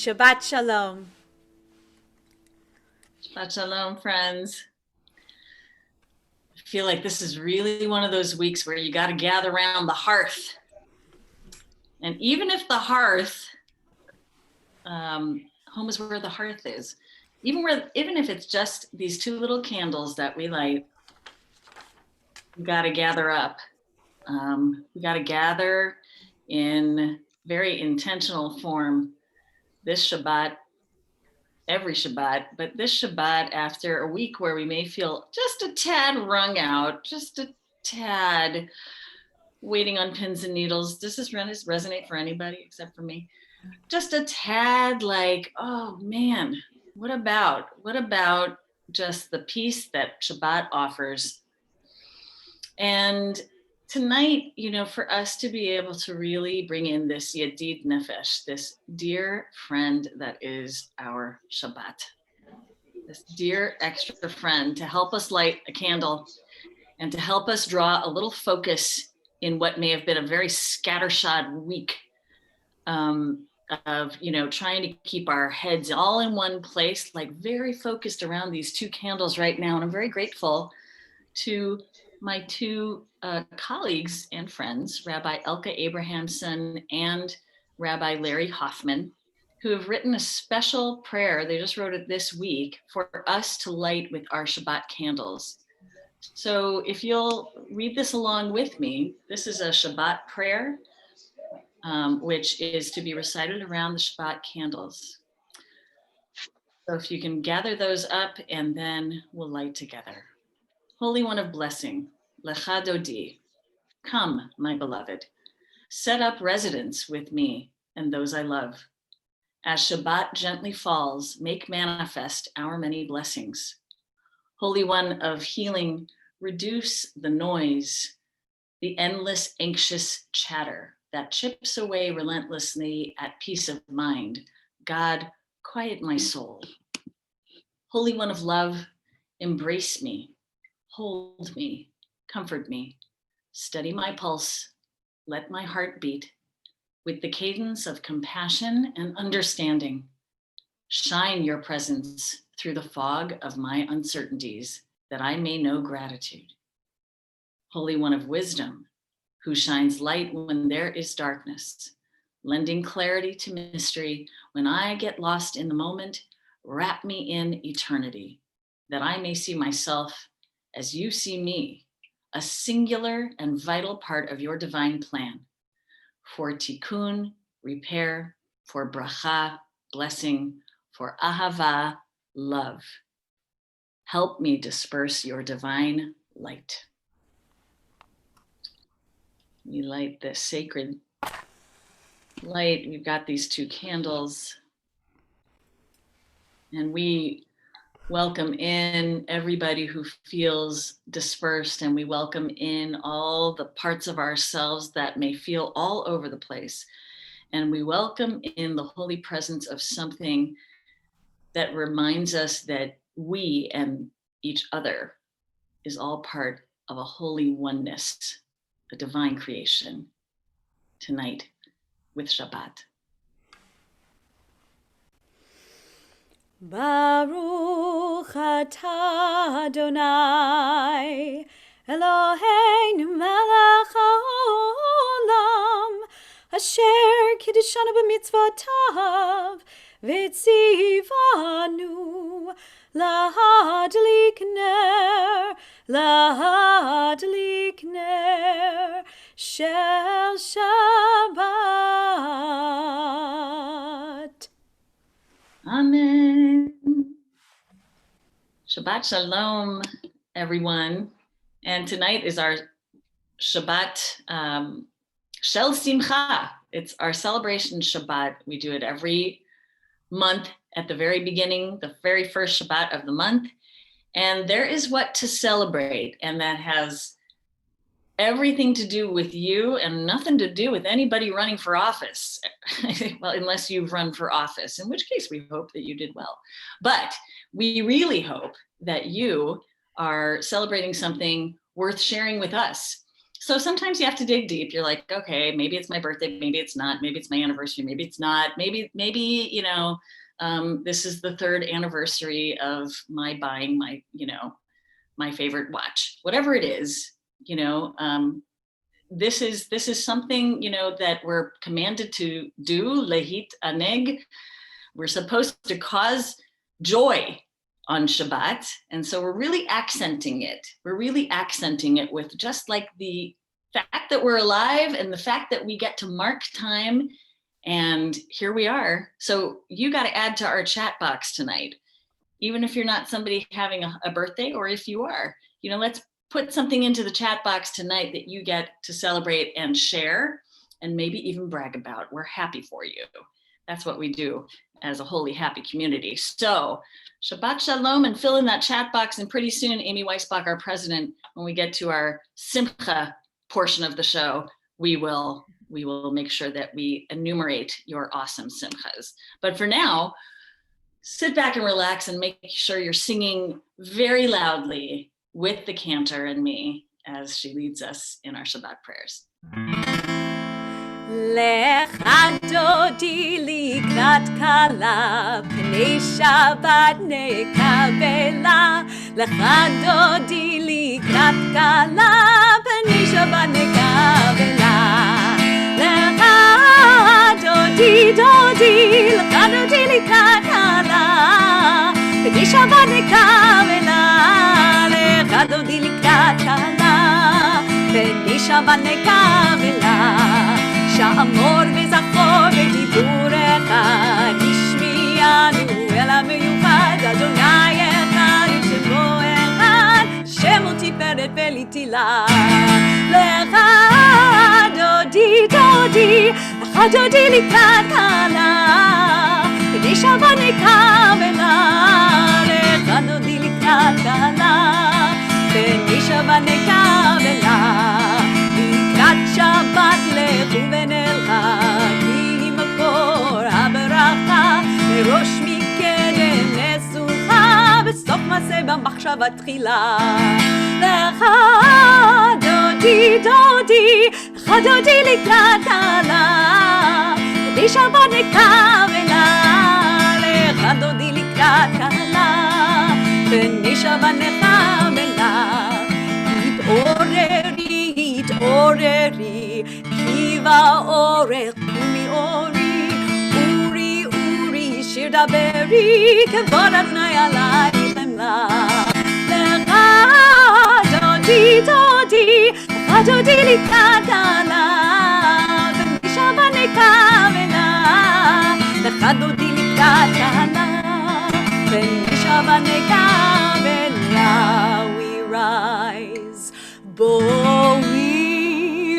Shabbat Shalom. Shabbat Shalom, friends. I feel like this is really one of those weeks where you got to gather around the hearth. And even if the hearth, home is where the hearth is, even if it's just these two little candles that we light, we got to gather up. We got to gather in very intentional form this Shabbat, every Shabbat, but this Shabbat after a week where we may feel just a tad wrung out, just a tad waiting on pins and needles. Does this resonate for anybody except for me? Just a tad like, oh man, what about just the peace that Shabbat offers? And tonight, for us to be able to really bring in this Yedid Nefesh, this dear friend that is our Shabbat, this dear extra friend to help us light a candle and to help us draw a little focus in what may have been a very scattershot week of, trying to keep our heads all in one place, like very focused around these two candles right now. And I'm very grateful to my two colleagues and friends, Rabbi Elke Abrahamson and Rabbi Larry Hoffman, who have written a special prayer. They just wrote it this week for us to light with our Shabbat candles. So if you'll read this along with me, this is a Shabbat prayer which is to be recited around the Shabbat candles. So if you can gather those up, and then we'll light together. Holy One of Blessing, Lecha Dodi, come, my beloved, set up residence with me and those I love. As Shabbat gently falls, make manifest our many blessings. Holy One of Healing, reduce the noise, the endless anxious chatter that chips away relentlessly at peace of mind. God, quiet my soul. Holy One of Love, embrace me, hold me, comfort me, steady my pulse, let my heart beat with the cadence of compassion and understanding. Shine your presence through the fog of my uncertainties, that I may know gratitude. Holy One of Wisdom, who shines light when there is darkness, lending clarity to mystery when I get lost in the moment, wrap me in eternity, that I may see myself as you see me, a singular and vital part of your divine plan, for tikkun, repair, for bracha, blessing, for ahava, love. Help me disperse your divine light. We light this sacred light. We've got these two candles, and we welcome in everybody who feels dispersed, and we welcome in all the parts of ourselves that may feel all over the place. And we welcome in the holy presence of something that reminds us that we and each other is all part of a holy oneness, a divine creation, tonight with Shabbat. Baruch atah Adonai, Eloheinu melech haolam, asher kiddushanu b'mitzvotav, v'tzivanu lahadlik ner shel Shabbat. Amen. Shabbat Shalom, everyone. And tonight is our Shabbat Shel Simcha. It's our celebration Shabbat. We do it every month at the very beginning, the very first Shabbat of the month. And there is what to celebrate. And that has everything to do with you and nothing to do with anybody running for office. Well, unless you've run for office, in which case we hope that you did well. But we really hope that you are celebrating something worth sharing with us. So sometimes you have to dig deep. You're like, okay, maybe it's my birthday, maybe it's not, maybe it's my anniversary, maybe it's not, maybe, you know, this is the third anniversary of my buying my, my favorite watch, whatever it is. This is something, that we're commanded to do, lehit aneg. We're supposed to cause joy on Shabbat. And so we're really accenting it. We're really accenting it with just like the fact that we're alive and the fact that we get to mark time. And here we are. So you got to add to our chat box tonight, even if you're not somebody having a birthday, or if you are, let's put something into the chat box tonight that you get to celebrate and share and maybe even brag about. We're happy for you. That's what we do as a holy, happy community. So Shabbat Shalom, and fill in that chat box. And pretty soon, Amy Weisbach, our president, when we get to our Simcha portion of the show, we will make sure that we enumerate your awesome Simchas. But for now, sit back and relax and make sure you're singing very loudly with the Cantor and me as she leads us in our Shabbat prayers. Lecha dodi likrat kala, pnei Shabbat nekabela. Lecha dodi likrat kala, pnei Shabbat nekabela. Lecha dodi, lecha dodi likrat kala, pnei Shabbat nekabela. Lecha dodi likrat kala, pnei Shabbat nekabela. שעמור וזכור בדיבור אחד, השמיענו אל המיוחד, אדוני אחד ושמו אחד, שמו תפארת וליתילה. לך דודי דודי, לך דודי לקראת כלה, כדי שבת נקבלה. לך דודי לקראת כלה, כדי שבת נקבלה. לקראת שבת לכו ונלכה, כי היא מקור הברכה, מראש מקדם נסוכה, בסוף מעשה במחשבה תחילה. לך דודי דודי, לך דודי לקראת כלה, כדי שבת נקבלה. לך דודי לקראת כלה, כדי שבת נקבלה. התעוררי, התעוררי, כי באורך קומי אורי, אורי, אורי, שיר דברי, כבוד אדוני עלי חמלה. לך דודי דודי, לך דודי לקראת כלה, כדי שבת נקבלה. לך דודי לקראת כלה, כדי שבת נקבלה. We rise בואי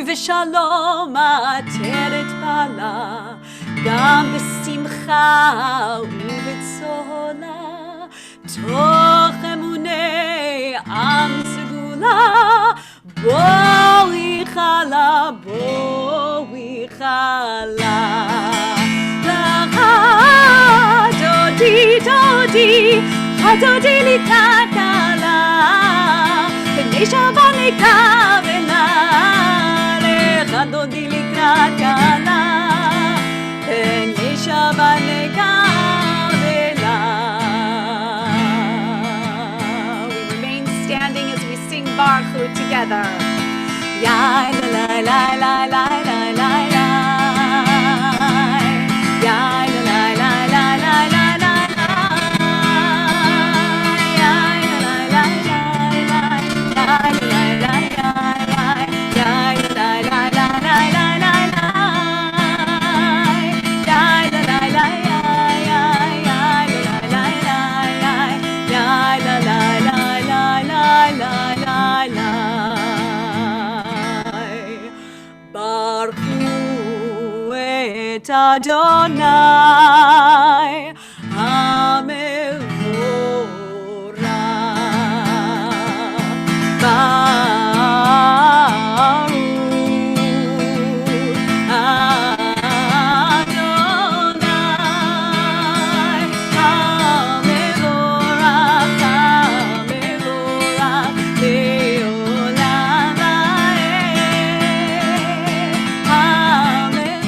ושלום עטרת פעלה, גם בשמחה ובצהלה, תוך אמוני עם סגולה. בואי חלה, בואי חלה. לך דודי דודי, לך דודי לקראת כלה, כדי שבת נקבלה. לך דודי לקראת כלה, כדי שבת נקבלה. We remain standing as we sing Baruch together. Ya la la la la la la la la. Ya la la la la la la la. Adonai המבורך, ברוך אדוני המבורך, המבורך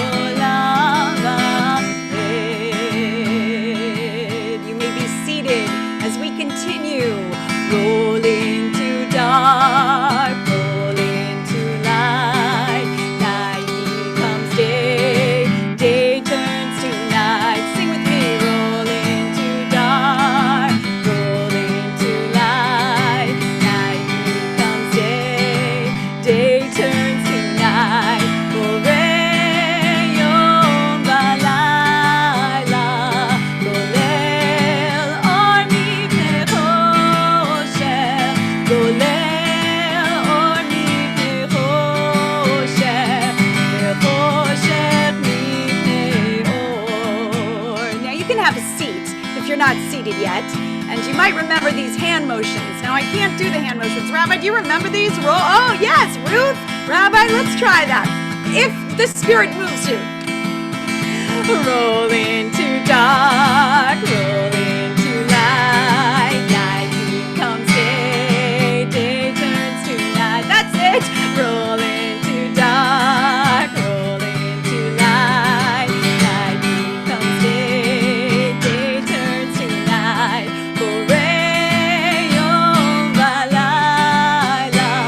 לעולם ועד. Roll into dark, roll into light. Night becomes day, day turns to night. Sing with me. Roll into dark, roll into light. Night becomes day, day turns to night. Not seated yet, and you might remember these hand motions. Now I can't do the hand motions. Rabbi, do you remember these? Roll. Oh yes, Ruth. Rabbi, let's try that. If the Spirit moves you. Roll into dark, roll into light. Night becomes day, day turns to night. That's it. Roll into dark, roll into light. Night becomes day, day turns to night. Yom v'layla,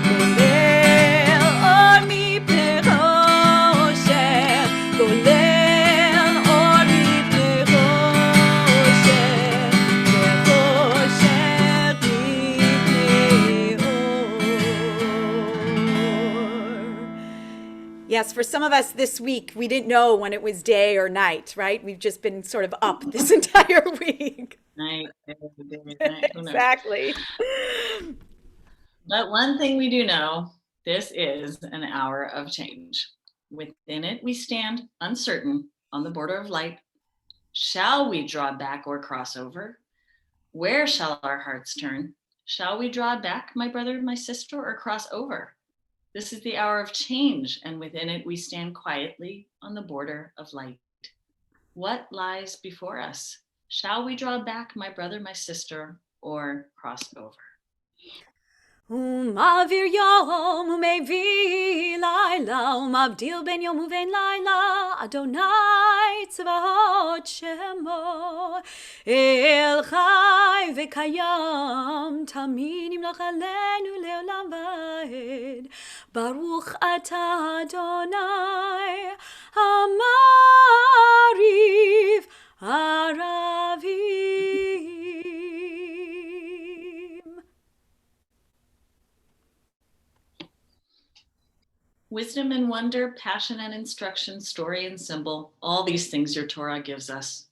golel or mipnei choshech, golel or mipnei Yes, for some of us this week, we didn't know when it was day or night, right? We've just been sort of up this entire week. Night, day, night, who knows? Exactly. But one thing we do know, this is an hour of change. Within it, we stand uncertain on the border of light. Shall we draw back or cross over? Where shall our hearts turn? Shall we draw back, my brother, my sister, or cross over? This is the hour of change, and within it we stand quietly on the border of light. What lies before us? Shall we draw back, my brother, my sister, or cross over? Umavir yom umevi laila umavdil ben yom uven laila Adonai tzvaot shemo El chai v'kayam tamid yimloch aleinu leolam va'ed Baruch atah Adonai Hamariv Aravim. Wisdom and wonder, passion and instruction, story and symbol, all these things your Torah gives us.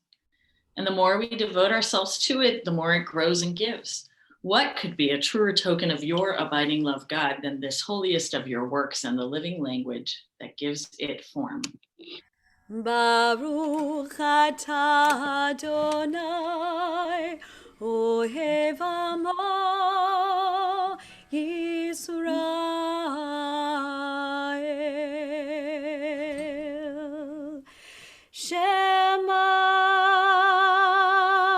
And the more we devote ourselves to it, the more it grows and gives. What could be a truer token of your abiding love, God, than this holiest of your works and the living language that gives it form? Baruch atah Adonai ohev amo Yisrael Shema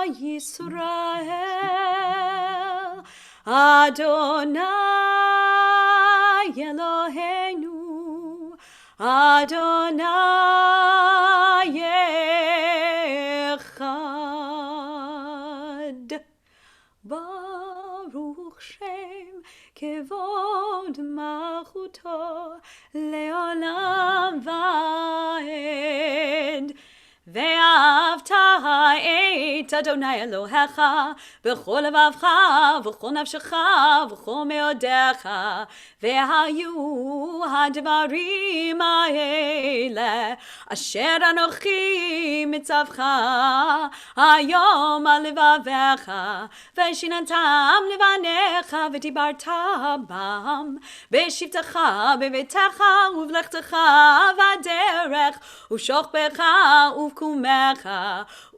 Yisrael Adonai Eloheinu Adonai Echad Baruch Shem Kevod Malchuto Leolam Vaed Ve'avta et Adonai Elohecha B'chol levavcha v'chol nafshecha v'chol meodecha Ve'hayu hadvarim ha'ele Asher anochi mitzavcha Hayom al levavecha Ve'shinantam levanecha V'dibarta bam Ve'shivtecha bevetecha uvlechtecha V'aderech U'shochbecha uvkumecha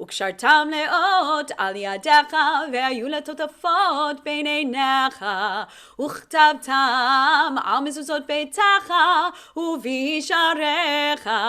U'kshartam leot al yadecha Ve'ayu letotafot bein einecha U'chtabtam al mezuzot beitecha U'visharecha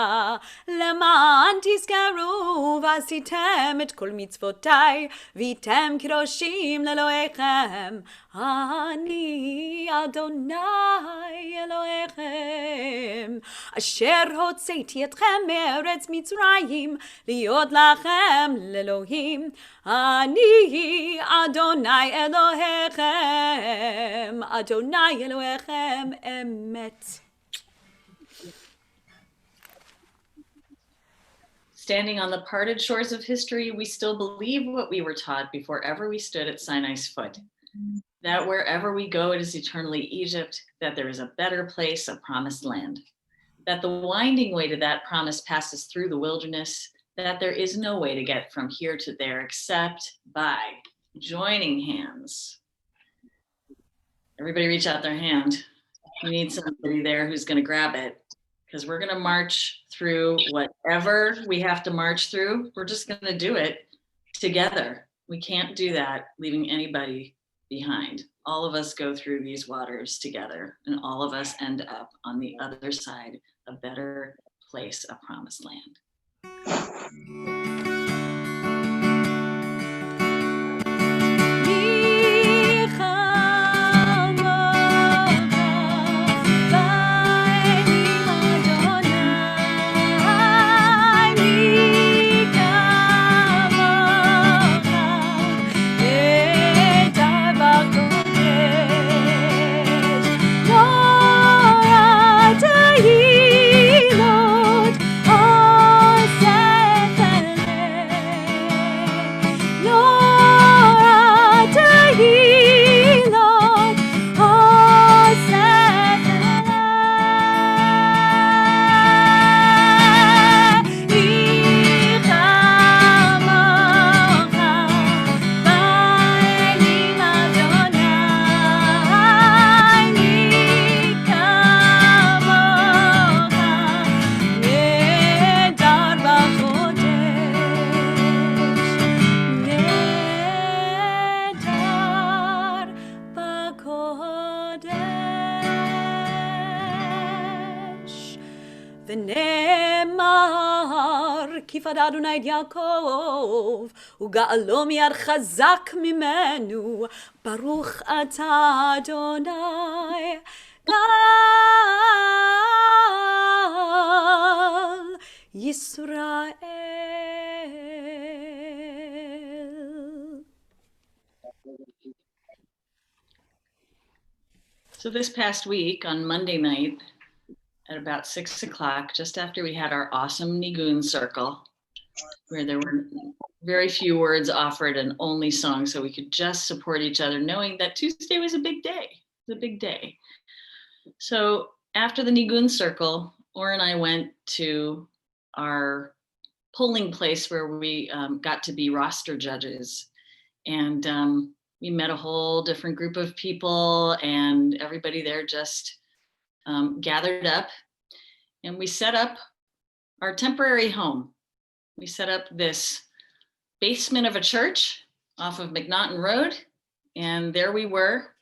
Leman tizkaru V'asitem et kol mitzvotai V'item kiroshim leloechem Ani Adonai Elohechem Asher hotzeiti etchem me'eretz Mitzrayim Liot lachem lelohim Ani Adonai Elohechem Adonai Elohechem emet. Standing on the parted shores of history, we still believe what we were taught before ever we stood at Sinai's foot. That wherever we go, it is eternally Egypt, that there is a better place, a promised land. That the winding way to that promise passes through the wilderness, that there is no way to get from here to there except by joining hands. Everybody reach out their hand. You need somebody there who's going to grab it, because we're going to march through whatever we have to march through. We're just going to do it together. We can't do that leaving anybody behind. All of us go through these waters together, and all of us end up on the other side, a better place, a promised land. ונאמר, כי פדה אדוני את יעקב, וגאלו מיד חזק ממנו, ברוך אתה אדוני, גאל ישראל. So this past week on Monday night at about 6 o'clock, just after we had our awesome Nigun circle, where there were very few words offered and only songs, so we could just support each other, knowing that Tuesday was a big day. It was a big day. So after the Nigun circle, Or and I went to our polling place where we got to be roster judges. And we met a whole different group of people, and everybody there just gathered up, and we set up our temporary home. We set up this basement of a church off of McNaughton Road, and there we were,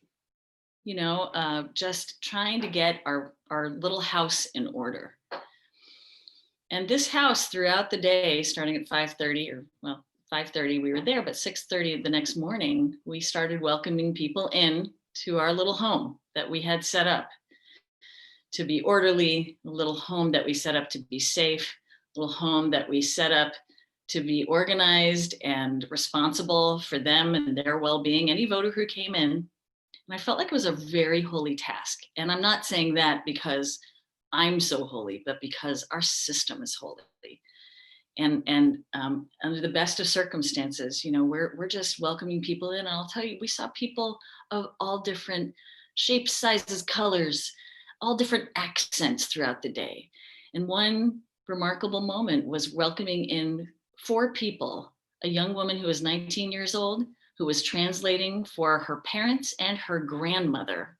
just trying to get our little house in order. And this house, throughout the day, starting at 5:30, 5:30 we were there, but 6:30 the next morning, we started welcoming people in to our little home that we had set up to be orderly, a little home that we set up to be safe, a little home that we set up to be organized and responsible for them and their well-being, any voter who came in. And I felt like it was a very holy task. And I'm not saying that because I'm so holy, but because our system is holy. And under the best of circumstances, we're just welcoming people in. And I'll tell you, we saw people of all different shapes, sizes, colors, all different accents throughout the day. And one remarkable moment was welcoming in 4 people, a young woman who was 19 years old, who was translating for her parents and her grandmother.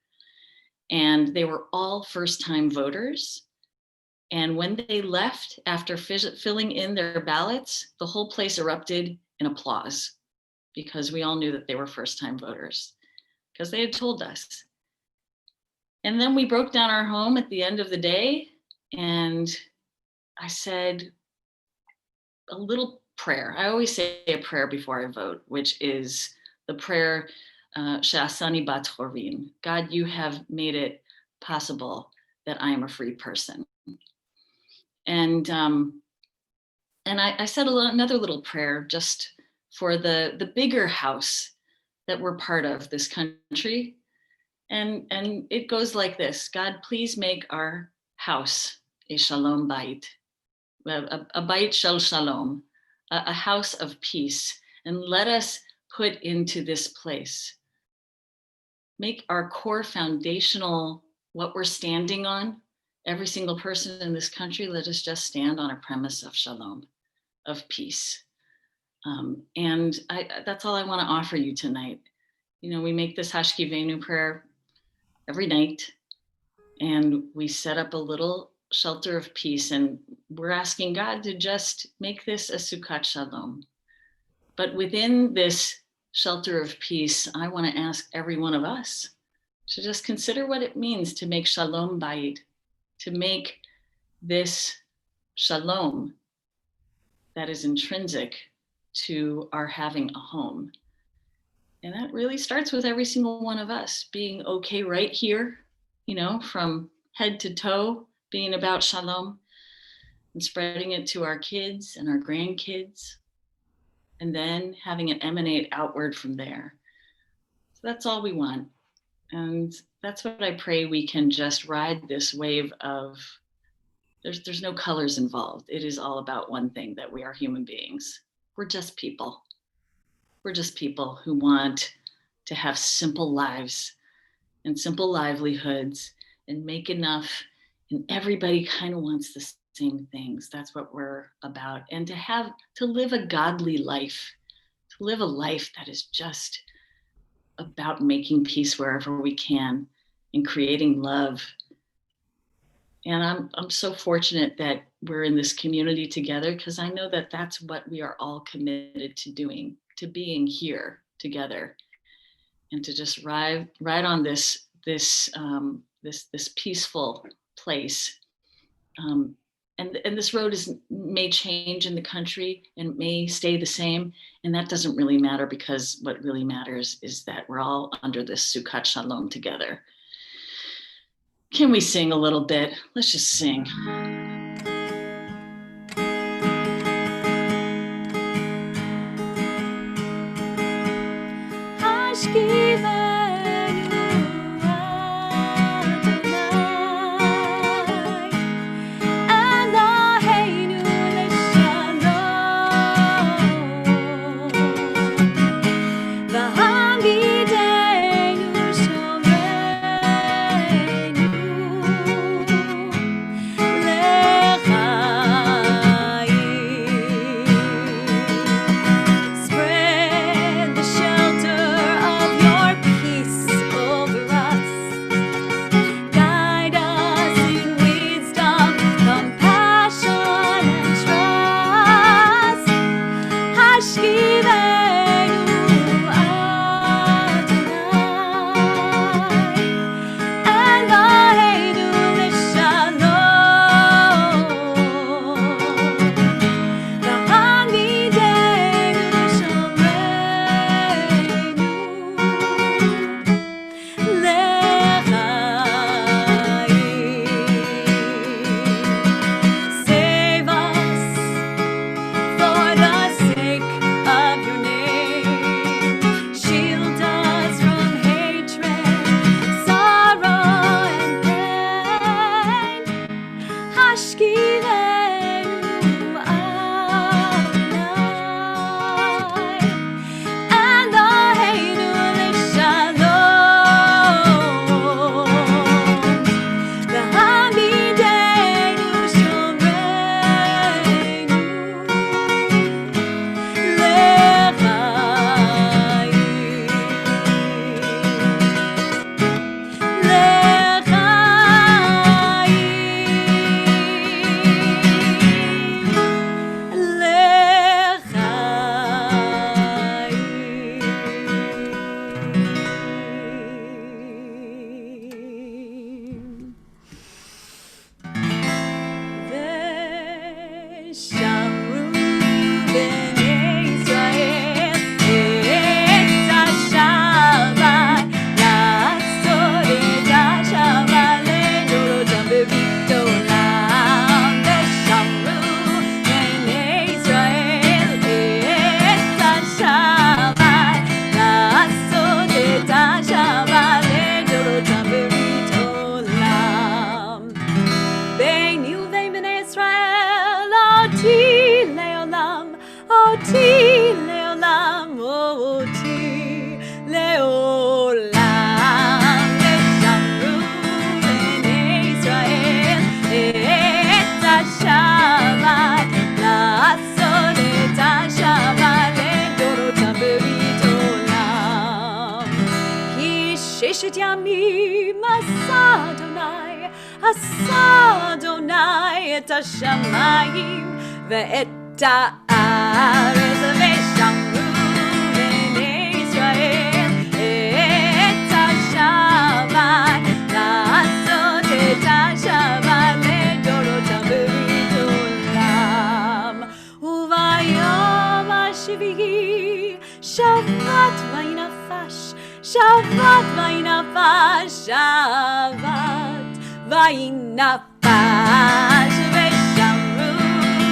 And they were all first-time voters. And when they left, after filling in their ballots, the whole place erupted in applause because we all knew that they were first-time voters because they had told us. And then we broke down our home at the end of the day, and I said a little prayer. I always say a prayer before I vote, which is the prayer, She'asani bat chorin. God, you have made it possible that I am a free person. And I said another little prayer just for the bigger house that we're part of, this country. And it goes like this: God, please make our house a shalom bayit, a bayit shel shalom, a house of peace. And let us put into this place, make our core foundational, what we're standing on, every single person in this country, let us just stand on a premise of shalom, of peace. And that's all I want to offer you tonight. We make this Hashkivenu prayer every night, and we set up a little shelter of peace, and we're asking God to just make this a Sukkot Shalom. But within this shelter of peace, I want to ask every one of us to just consider what it means to make Shalom Bayit, to make this Shalom that is intrinsic to our having a home. And that really starts with every single one of us being okay right here, from head to toe, being about shalom and spreading it to our kids and our grandkids, and then having it emanate outward from there. So that's all we want. And that's what I pray we can just ride this wave of, there's no colors involved. It is all about one thing, that we are human beings. We're just people. We're just people who want to have simple lives and simple livelihoods and make enough. And everybody kind of wants the same things. That's what we're about. And to live a godly life, to live a life that is just about making peace wherever we can and creating love. And I'm so fortunate that we're in this community together, because I know that that's what we are all committed to doing, to being here together, and to just ride on this peaceful place, and this road may change in the country and may stay the same. And that doesn't really matter, because what really matters is that we're all under this Sukkot Shalom together. Can we sing a little bit? Let's just sing. ששת ימים עשה אדוני את השמיים ואת הארץ ושמרו בני ישראל את השבת לעשות את השבת לדורותם ברית עולם וביום השביעי שבת וינפש שבת וינפש שבת וינפש ושמרו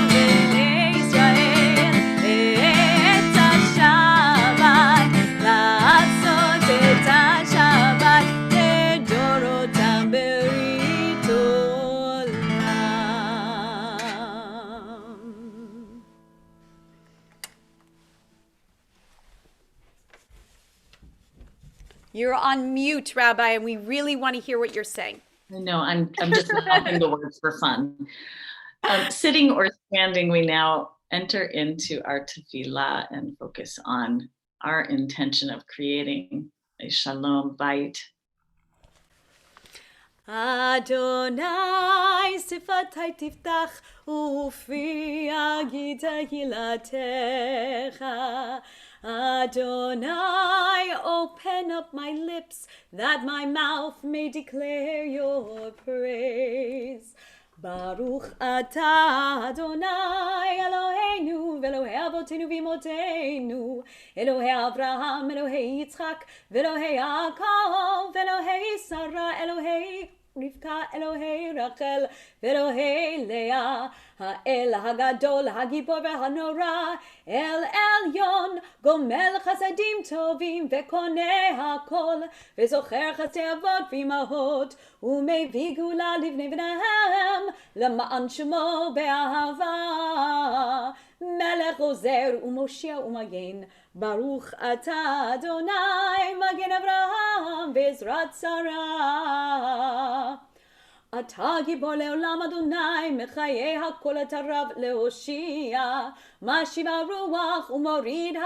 בני ישראל את השבת לעשות את השבת לדורותם ברית עולם. You're on mute, Rabbi, and we really want to hear what you're saying. No, I'm just helping the words for fun. Sitting or standing, we now enter into our tefillah and focus on our intention of creating a shalom bayit. Adonai sifatai tiftach ufi yagid tehilatecha. Adonai, open up my lips that my mouth may declare your praise. Baruch atah Adonai Eloheinu ve'Elohei avotenu v'imotenu Elohei Avraham, Elohei Yitzchak ve'Elohei Yaakov Elohei Sarah, Elohei Rivka, Elohei Rachel ve'Elohei Leah Ha'el hagadol hagibor ve'hanora El Elyon gomel chasadim tovim ve'koneh hakol ve'zocher chasdei avot v'imahot ומביא גאולה לבני בניהם למען שמו באהבה מלך עוזר ומושיע ומגן ברוך אתה אדוני מגן אברהם בעזרת שרה אתה גיבור לעולם אדוני מחיי הכל אתה רב להושיע משיב הרוח ומוריד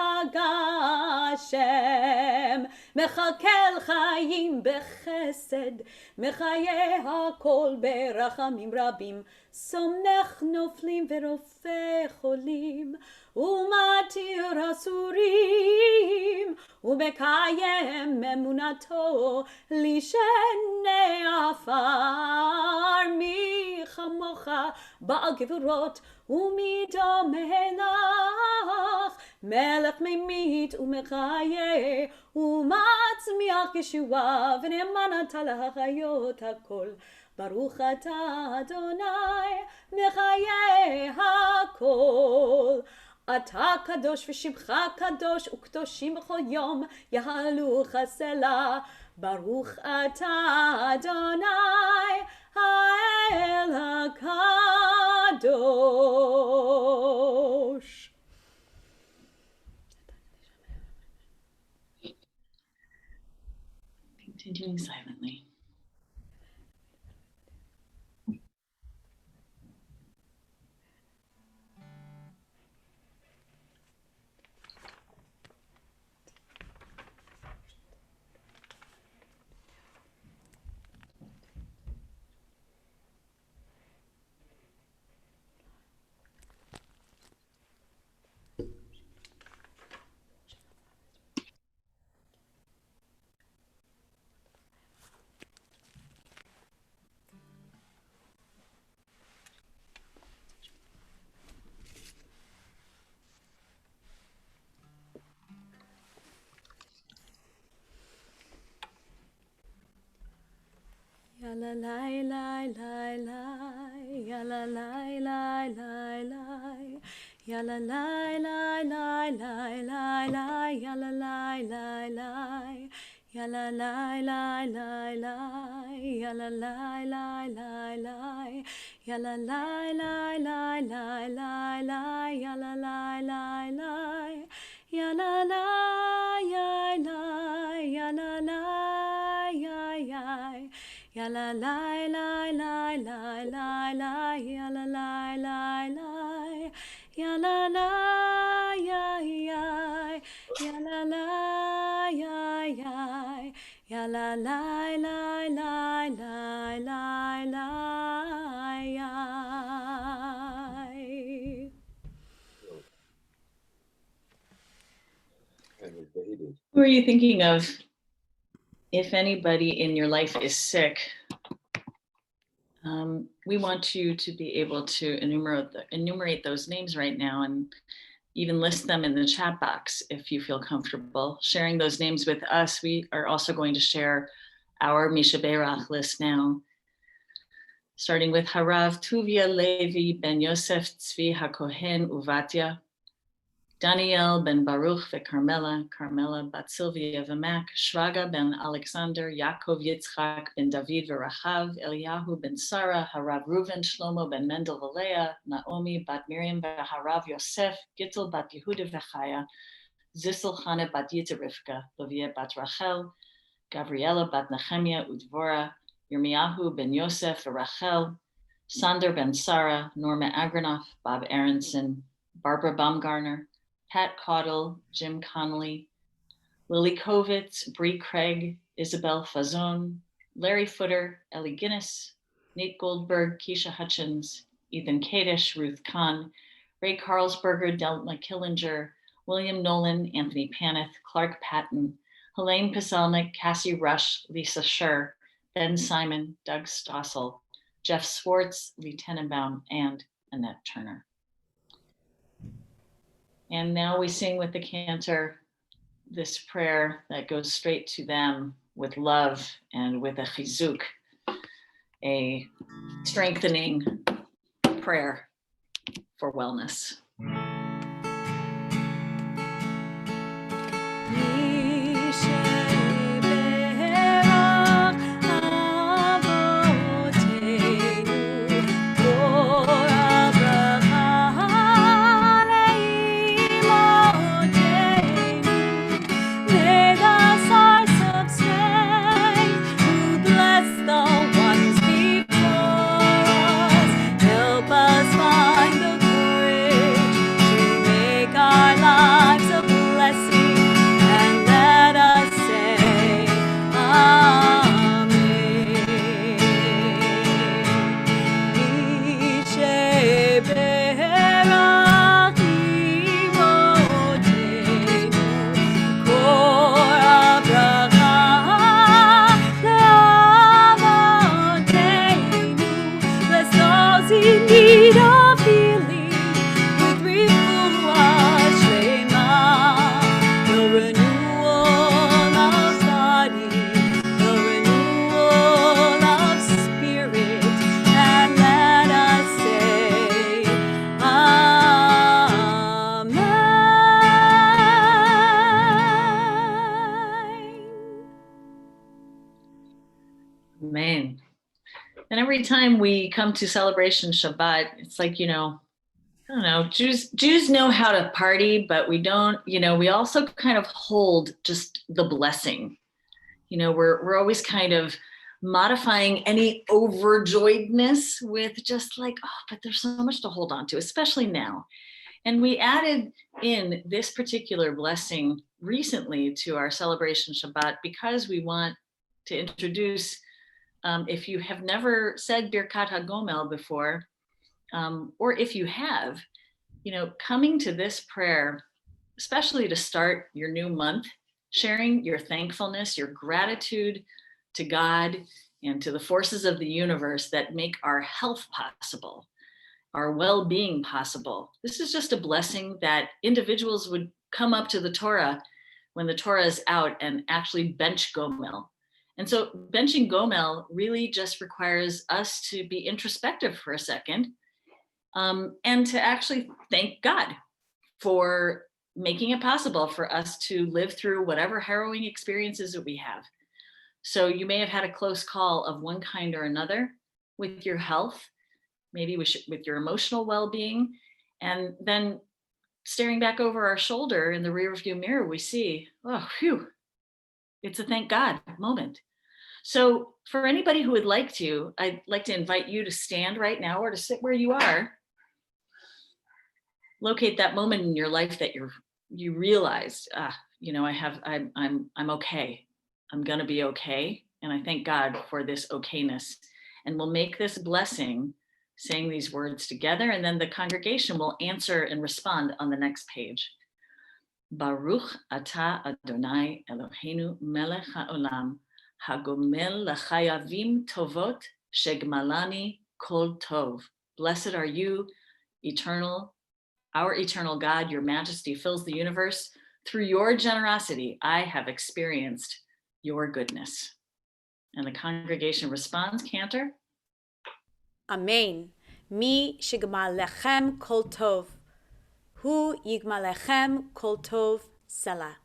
הגשם מחכל חיים בחסד מחיי הכל ברחמים רבים סומך נופלים ורופא חולים ומתיר אסורים ומקיים אמונתו לשני עפר מי כמוך בעל גבורות ומדומה לך מלך ממית ומחיה ומצמיח ישועה ונאמן אתה להחיות הכל ברוך אתה אדוני מחיה הכל אתה קדוש ושמך קדוש וקדושים בכל יום יהלוך הסלע ברוך אתה אדוני האל הקדוש. Continuing silently. Ya la la la la la ya la la la la la ya la la la la la la la ya la la la la ya la la la la la ya la la la la la ya la la la la la la la ya la la la la ya la la ya la ya la la ya ya ya la la la la la la la ya la la la la ya la la ya ya ya la la ya ya ya la la la la la la la ya. Who are you thinking of? If anybody in your life is sick, we want you to be able to enumerate those names right now and even list them in the chat box if you feel comfortable sharing those names with us. We are also going to share our Misha Beirach list now, starting with Harav Tuvia Levi Ben Yosef Tzvi HaKohen Uvatya, Daniel ben Baruch ve'Carmela, Carmela bat Sylvia v'Mac, Shraga ben Alexander, Yaakov Yitzchak ben David v'Rachav, Eliyahu ben Sarah, Harav Reuven, Shlomo ben Mendel v'Leah, Naomi bat Miriam v'Harav Yosef, Gittel bat Yehuda v'Chaya, Zissel Chane bat Yitza Rivka, Lovia bat Rachel, Gabriela bat Nehemiah Udvora, Yirmiyahu ben Yosef v'Rachel, Sander ben Sarah, Norma Agranoff, Bob Aronson, Barbara Baumgartner, Pat Caudle, Jim Connolly, Lily Kovitz, Bree Craig, Isabel Fazon, Larry Footer, Ellie Guinness, Nate Goldberg, Keisha Hutchins, Ethan Kadish, Ruth Kahn, Ray Carlsberger, Delma Killinger, William Nolan, Anthony Paneth, Clark Patton, Helene Paselnik, Cassie Rush, Lisa Scher, Ben Simon, Doug Stossel, Jeff Swartz, Lee Tenenbaum, and Annette Turner. And now we sing with the Cantor this prayer that goes straight to them with love and with a chizuk, a strengthening prayer for wellness. Amen. And every time we come to celebration Shabbat, it's like, I don't know, Jews know how to party, but we don't, we also kind of hold just the blessing. We're always kind of modifying any overjoyedness with just like, oh, but there's so much to hold on to, especially now. And we added in this particular blessing recently to our celebration Shabbat because we want to introduce, if you have never said Birkat HaGomel before, or if you have, coming to this prayer, especially to start your new month, sharing your thankfulness, your gratitude to God and to the forces of the universe that make our health possible, our well-being possible. This is just a blessing that individuals would come up to the Torah when the Torah is out and actually bench Gomel. And so benching Gomel really just requires us to be introspective for a second, and to actually thank God for making it possible for us to live through whatever harrowing experiences that we have. So you may have had a close call of one kind or another with your health, maybe with your emotional well-being, and then staring back over our shoulder in the rearview mirror, we see, oh, phew, it's a thank God moment. So for anybody who would like to, I'd like to invite you to stand right now or to sit where you are. Locate that moment in your life that you realized, I'm okay. I'm gonna be okay. And I thank God for this okayness. And we'll make this blessing saying these words together, and then the congregation will answer and respond on the next page. Baruch atah Adonai Eloheinu melech haolam, hagomel lachayavim tovot shegmalani kol tov. Blessed are you, our eternal God. Your majesty fills the universe. Through your generosity, I have experienced your goodness. And the congregation responds, Cantor. Amen. Mi shigma lechem kol tov. Hu yigma lechem kol tov selah.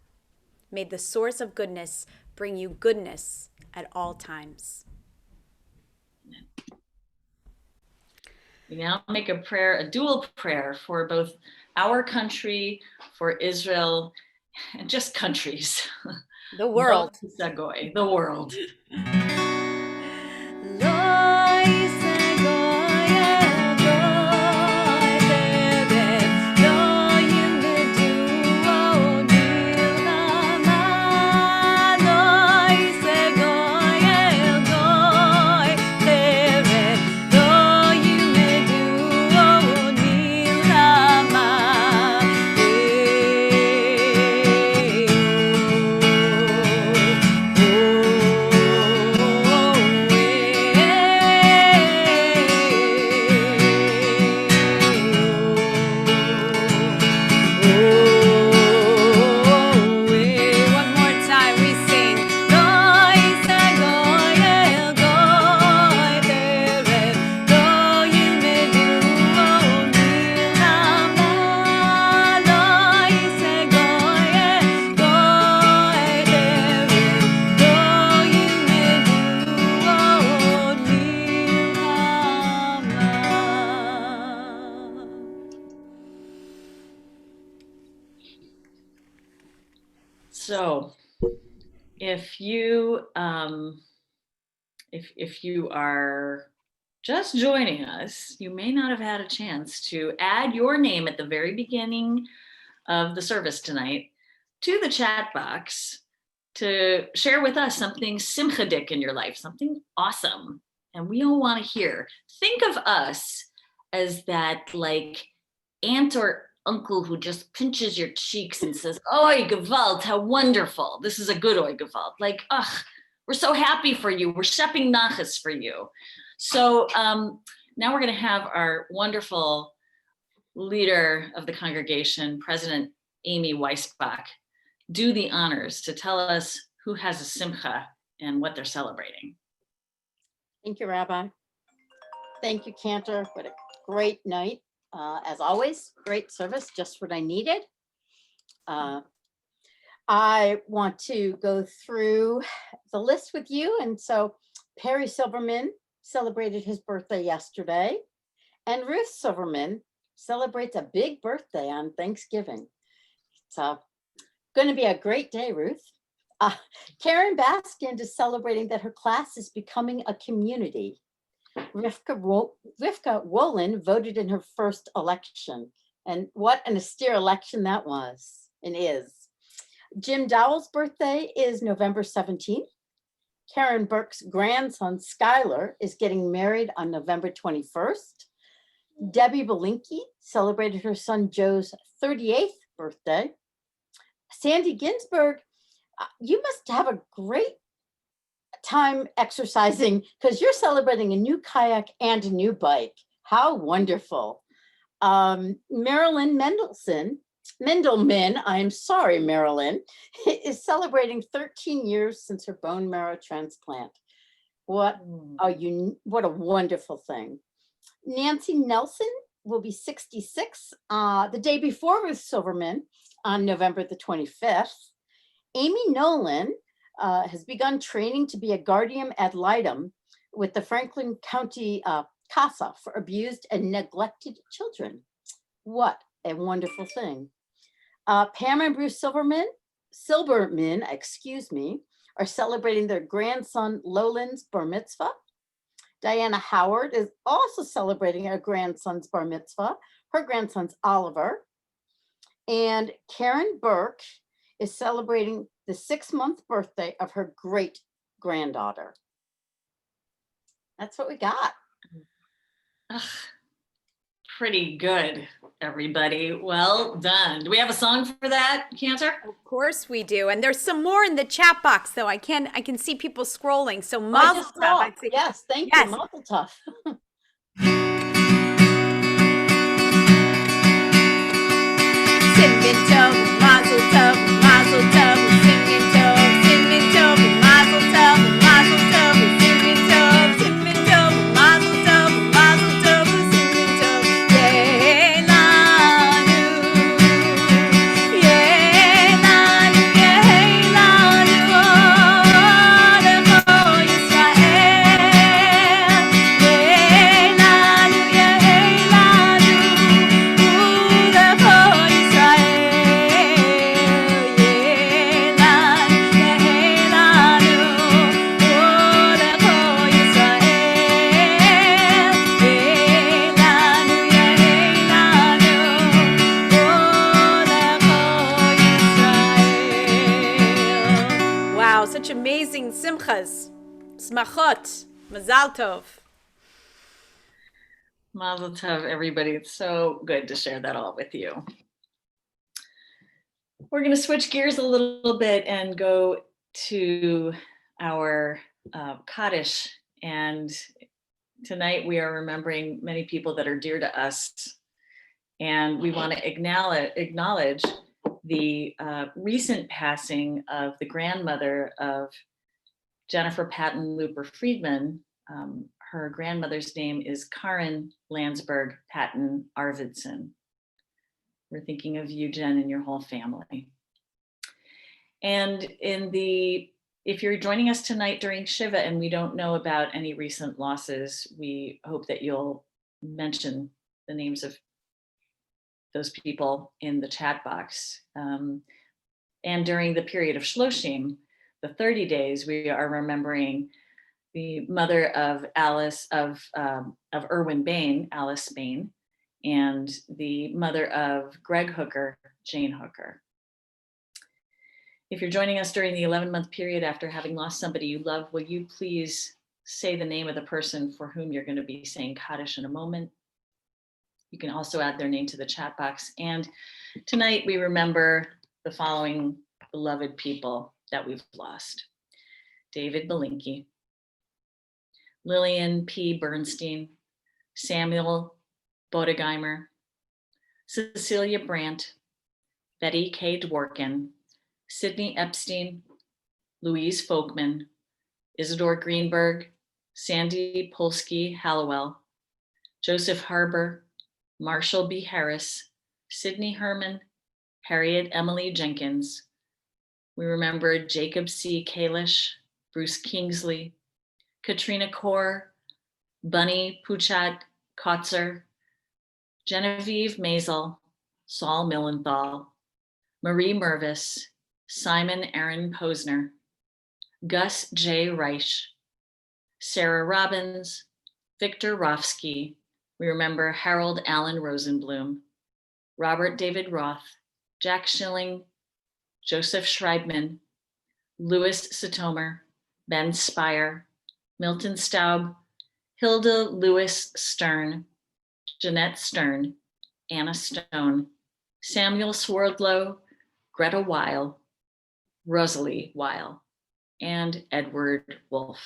May the source of goodness bring you goodness at all times. We now make a prayer, a dual prayer for both our country, for Israel, and just countries. The world. The world. So if you if you are just joining us, you may not have had a chance to add your name at the very beginning of the service tonight to the chat box to share with us something simchadik in your life, something awesome. And we all want to hear. Think of us as that like aunt or uncle who just pinches your cheeks and says, "Oi, gewalt, how wonderful. This is a good oi gewalt." Like, ugh, we're so happy for you. We're shepping nachas for you. So now we're going to have our wonderful leader of the congregation, President Amy Weisbach, do the honors to tell us who has a simcha and what they're celebrating. Thank you, Rabbi. Thank you, Cantor. What a great night. As always, great service, just what I needed. I want to go through the list with you. And so Perry Silverman celebrated his birthday yesterday, and Ruth Silverman celebrates a big birthday on Thanksgiving. So going to be a great day, Ruth. Karen Baskind is celebrating that her class is becoming a community. Rivka Wolin voted in her first election, and what an austere election that was and is. Jim Dowell's birthday is November 17th. Karen Burke's grandson, Skylar, is getting married on November 21st. Debbie Belinky celebrated her son Joe's 38th birthday. Sandy Ginsburg, you must have a great time exercising because you're celebrating a new kayak and a new bike. How wonderful. Marilyn Mendelman, I'm sorry, Marilyn, is celebrating 13 years since her bone marrow transplant. What a wonderful thing. Nancy Nelson will be 66 the day before Ruth Silverman on November the 25th. Amy Nolan has begun training to be a guardian ad litem with the Franklin County CASA for abused and neglected children. What a wonderful thing. Pam and Bruce Silberman, are celebrating their grandson Lolan's bar mitzvah. Diana Howard is also celebrating her grandson's bar mitzvah. Her grandson's Oliver. And Karen Burke is celebrating the 6-month birthday of her great granddaughter. That's what we got. Ugh, pretty good, everybody. Well done. Do we have a song for that, Cantor? Of course we do. And there's some more in the chat box, though. I can see people scrolling. So mazel tov. Yes, thank you. Mazel tov. Cinnamon tov, mazel tov, mazel tov, cinnamon tov, cinnamon tov, mazel tov, mazel tov, cinnamon tov, cinnamon tov, mazel tov, mazel tov, cinnamon tov. Yeh lanu, yeh lanu, yeh lanu, Lecho Yisrael. Yeh lanu, yeh lanu, Lecho Wow, such amazing simchas, smachot, mazal tov. Mazel tov, everybody. It's so good to share that all with you. We're going to switch gears a little bit and go to our Kaddish. And tonight we are remembering many people that are dear to us. And we want to acknowledge the recent passing of the grandmother of Jennifer Patton Looper Friedman. Her grandmother's name is Karen Landsberg Patton Arvidsson. We're thinking of you, Jen, and your whole family. And if you're joining us tonight during Shiva and we don't know about any recent losses, we hope that you'll mention the names of those people in the chat box. And during the period of Shloshim, the 30 days, we are remembering the mother of Erwin Bain, Alice Bain, and the mother of Greg Hooker, Jane Hooker. If you're joining us during the 11-month period after having lost somebody you love, will you please say the name of the person for whom you're going to be saying Kaddish in a moment? You can also add their name to the chat box. And tonight we remember the following beloved people that we've lost. David Belinky, Lillian P. Bernstein, Samuel Bodegeimer, Cecilia Brandt, Betty K. Dworkin, Sidney Epstein, Louise Folkman, Isidore Greenberg, Sandy Polsky Hallowell, Joseph Harbour, Marshall B. Harris, Sidney Herman, Harriet Emily Jenkins. We remember Jacob C. Kalish, Bruce Kingsley, Katrina Kaur, Bunny Puchat Kotzer, Genevieve Maisel, Saul Millenthal, Marie Mervis, Simon Aaron Posner, Gus J. Reich, Sarah Robbins, Victor Rofsky. We remember Harold Allen Rosenblum, Robert David Roth, Jack Schilling, Joseph Schreibman, Louis Sitomer, Ben Spire, Milton Staub, Hilda Lewis Stern, Jeanette Stern, Anna Stone, Samuel Swerdlow, Greta Weil, Rosalie Weil, and Edward Wolf.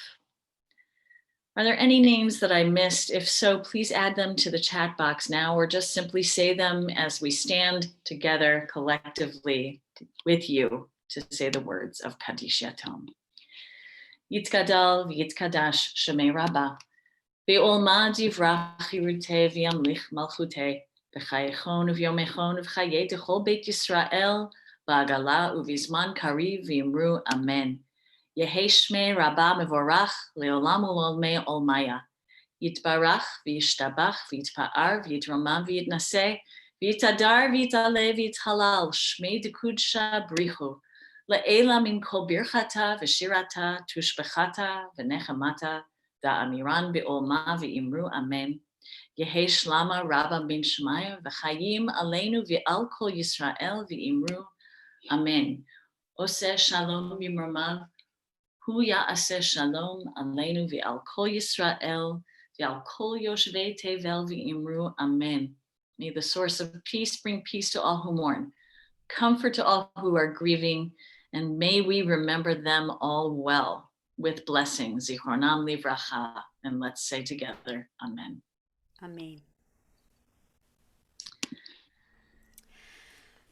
Are there any names that I missed? If so, please add them to the chat box now, or just simply say them as we stand together collectively with you to say the words of Kaddish Yatom. Yitzkadal v'yitzkadash shemei Rabbah, v'olma divrach chirutei v'yamlich malchutei, v'chayechon v'yomechon v'chayei techol beit Yisrael, v'agala uvizman kariv v'yimru amen. Yehi shmei Rabbah mevorach leolam ulolmei olmaya. Yitbarach v'yishtabach v'yitpa'ar v'yitramam v'yitnaseh v'yitadar v'yitale v'yithalal shmei dekudsha brichu. Le'ela min kol birchata v'shirata tushbechata v'nechamata da'amiran be'olma v'imru amen. Yehi shlama Rabbah bin Shemaya v'chayim aleinu v'al kol Yisrael v'imru amen. Oseh shalom b'mromav hu ya'aseh shalom aleinu v'al kol Yisrael v'al kol yoshvei tevel v'imru amen. May the source of peace bring peace to all who mourn, comfort to all who are grieving, and may we remember them all well with blessings. Zichronam livracha. And let's say together, amen. Amen.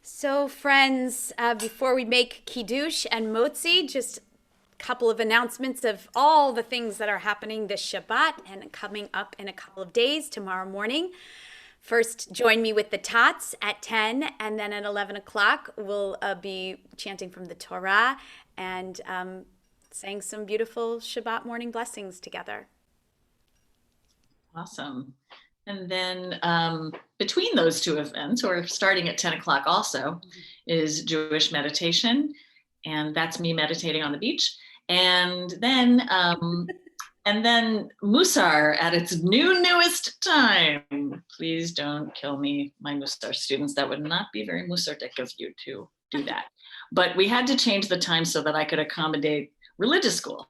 So friends, before we make Kiddush and Motzi, just a couple of announcements of all the things that are happening this Shabbat and coming up in a couple of days tomorrow morning. First, join me with the Tots at 10, and then at 11 o'clock, we'll be chanting from the Torah and saying some beautiful Shabbat morning blessings together. Awesome. And then between those two events, or starting at 10 o'clock also, is Jewish meditation. And that's me meditating on the beach. And then Musar at its newest time. Please don't kill me, my Musar students. That would not be very Musardik of you to do that. But we had to change the time so that I could accommodate religious school,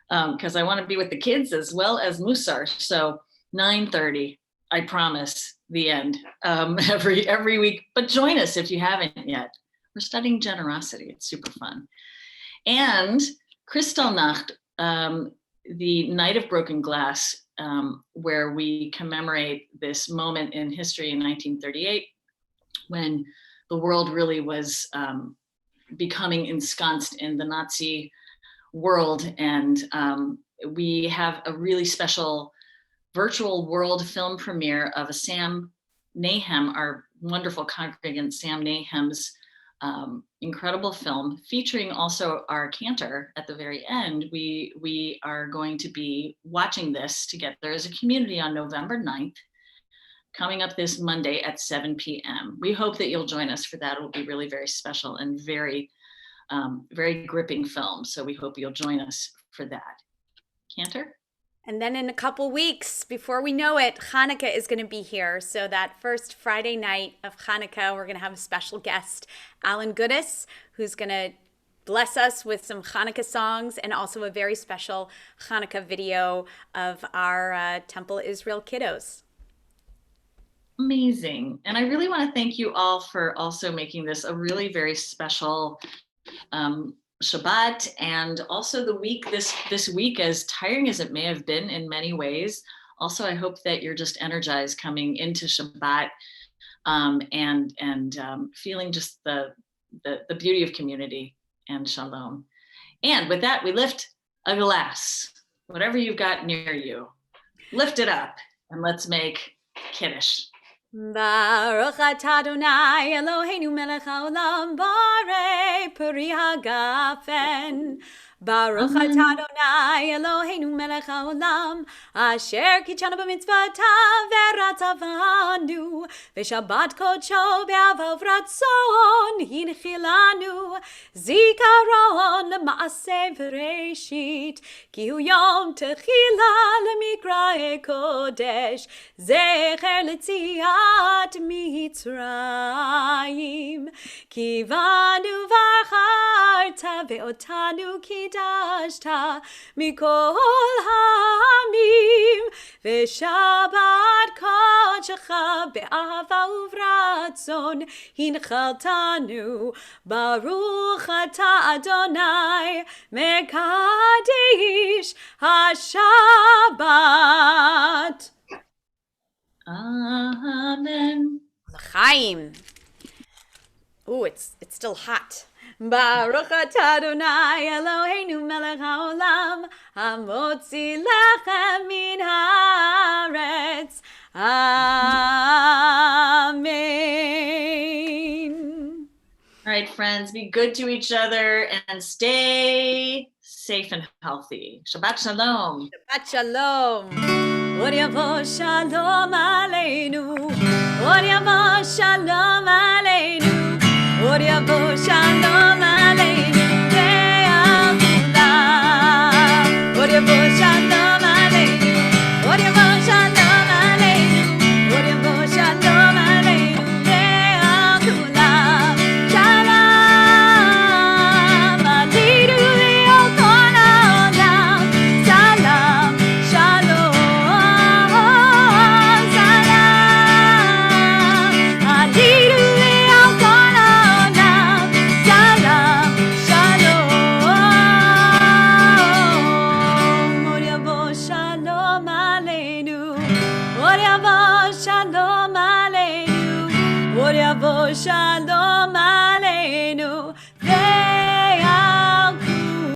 because I want to be with the kids as well as Musar. So 9:30, I promise, the end, every week. But join us if you haven't yet. We're studying generosity. It's super fun. And Kristallnacht, the Night of Broken Glass, where we commemorate this moment in history in 1938, when the world really was becoming ensconced in the Nazi world. And we have a really special virtual world film premiere of a Sam Nahem, our wonderful congregant Sam Nahem's incredible film, featuring also our Cantor at the very end. We are going to be watching this together as a community on November 9th, coming up this Monday at 7 p.m. We hope that you'll join us for that. It will be really very special and very very gripping film. So we hope you'll join us for that. Cantor? And then in a couple weeks, before we know it, Hanukkah is going to be here. So that first Friday night of Hanukkah, we're going to have a special guest, Alan Goodis, who's going to bless us with some Hanukkah songs and also a very special Hanukkah video of our Temple Israel kiddos. Amazing. And I really want to thank you all for also making this a really very special Shabbat, and also the week, this week, as tiring as it may have been in many ways. Also, I hope that you're just energized coming into Shabbat and feeling just the beauty of community and shalom. And with that, we lift a glass, whatever you've got near you, lift it up and let's make Kiddush. Baruch atah Adonai Eloheinu melech haolam borei peri hagafen. Baruch atah Adonai Eloheinu melech haolam asher kitshanu b'mitzvotav v'ratzavanu v'shabbat kodsho be'avav ratzon hinchilanu zikaron l'maaseh v'reishit ki hu yom techila l'mikra'e kodesh zecher l'tziat mitzrayim kivanu v'acharta ve'otanu קידשת מכל העמים ושבת קודשך באהבה וברצון הנחלתנו ברוך אתה אדוני מקדיש השבת. Amen. L'chaim. Ooh, it's still hot. Baruch atah Adonai Eloheinu melech haolam hamotzi lechem min haaretz. Amen. All right, friends, be good to each other and stay safe and healthy. Shabbat shalom. Shabbat shalom. Od yavo shalom aleinu. Od yavo shalom aleinu. Od yavo shalom aleinu ve'al kulam. Od yavo shalom aleinu. Od yavo shalom aleinu. Od yavo shalom aleinu ve'al kulam. Shalom aleinu ve'al kol ha'olam. Salam shalom. Salam aleinu ve'al kol ha'olam. Salam shalom. Od yavo shalom aleinu. Od yavo shalom aleinu. Od yavo shalom aleinu.